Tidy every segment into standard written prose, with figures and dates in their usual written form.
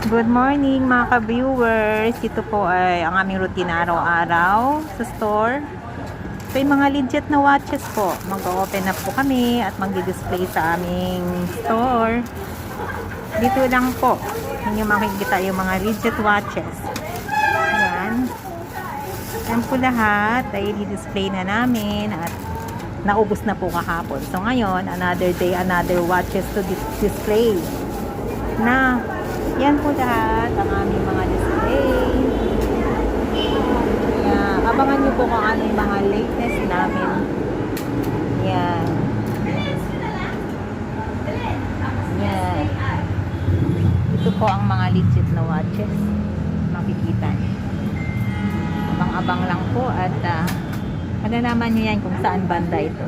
Good morning mga ka-viewers. Ito po ay ang aming routine araw-araw sa store. So yung mga legit na watches po. Mag-open up po kami at mag-display sa aming store. Dito lang po. Hindi makikita yung mga legit watches. Ayan. Yan po lahat ay i-display na namin at naubos na po kahapon. So ngayon, another day, another watches to display. Na yan po lahat ang aming mga display. Yan. Abangan nyo po kung ano yung mga latest namin. Yan. Yan. Ito po ang mga legit na watches. Makikita nyo. Abang-abang lang po at malalaman nyo yan kung saan banda ito.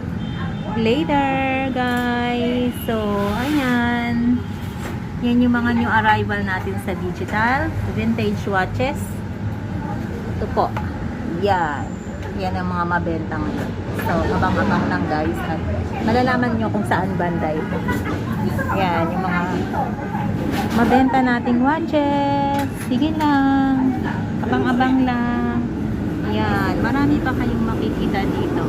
Later, guys. So, ayan. Yan yung mga new arrival natin sa digital. Vintage watches. Ito po. Yan. Yan ang mga mabenta ngayon. So, abang-abang lang guys. At malalaman nyo kung saan banda ito. Yan. Yung mga mabenta nating watches. Sige lang. Abang-abang lang. Yan. Marami pa kayong makikita dito.